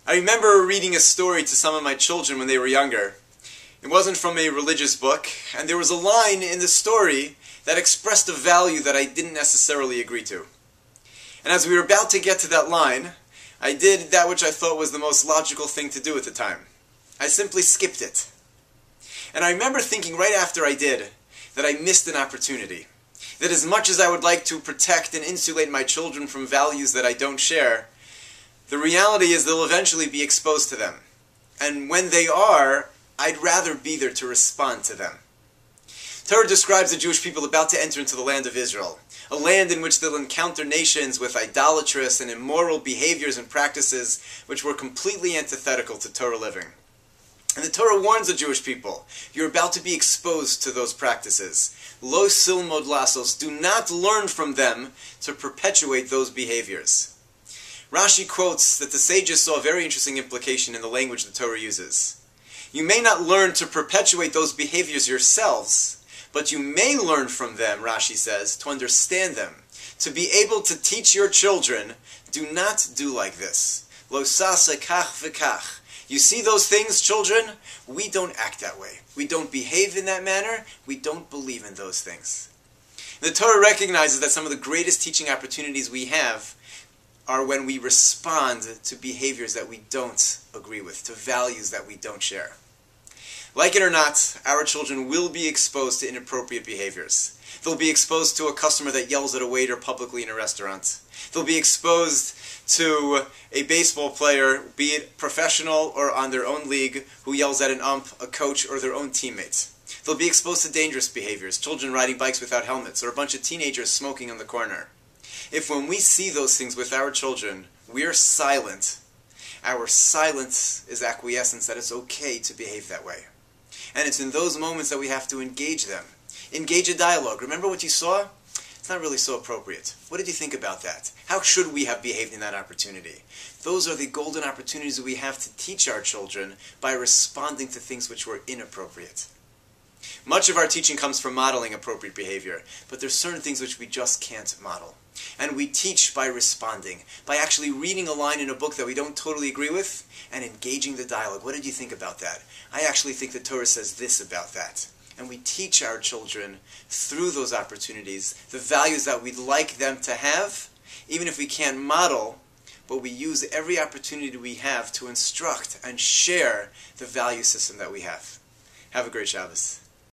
I remember reading a story to some of my children when they were younger. It wasn't from a religious book, and there was a line in the story that expressed a value that I didn't necessarily agree to. And as we were about to get to that line, I did that which I thought was the most logical thing to do at the time. I simply skipped it. And I remember thinking right after I did that I missed an opportunity. That as much as I would like to protect and insulate my children from values that I don't share, the reality is they'll eventually be exposed to them. And when they are, I'd rather be there to respond to them. Torah describes the Jewish people about to enter into the land of Israel, a land in which they'll encounter nations with idolatrous and immoral behaviors and practices which were completely antithetical to Torah living. And the Torah warns the Jewish people, you're about to be exposed to those practices. Lo silmod lasos, do not learn from them to perpetuate those behaviors. Rashi quotes that the sages saw a very interesting implication in the language the Torah uses. You may not learn to perpetuate those behaviors yourselves, but you may learn from them, Rashi says, to understand them, to be able to teach your children, do not do like this. Lo sasa kach v'kach. You see those things, children? We don't act that way. We don't behave in that manner. We don't believe in those things. The Torah recognizes that some of the greatest teaching opportunities we have are when we respond to behaviors that we don't agree with, to values that we don't share. Like it or not, our children will be exposed to inappropriate behaviors. They'll be exposed to a customer that yells at a waiter publicly in a restaurant. They'll be exposed to a baseball player, be it professional or on their own league, who yells at an ump, a coach, or their own teammates. They'll be exposed to dangerous behaviors, children riding bikes without helmets, or a bunch of teenagers smoking on the corner. If when we see those things with our children, we're silent, our silence is acquiescence that it's okay to behave that way. And it's in those moments that we have to engage them. Engage a dialogue. Remember what you saw? It's not really so appropriate. What did you think about that? How should we have behaved in that opportunity? Those are the golden opportunities that we have to teach our children by responding to things which were inappropriate. Much of our teaching comes from modeling appropriate behavior, but there's certain things which we just can't model. And we teach by responding, by actually reading a line in a book that we don't totally agree with, and engaging the dialogue. What did you think about that? I actually think the Torah says this about that. And we teach our children through those opportunities the values that we'd like them to have, even if we can't model, but we use every opportunity we have to instruct and share the value system that we have. Have a great Shabbos.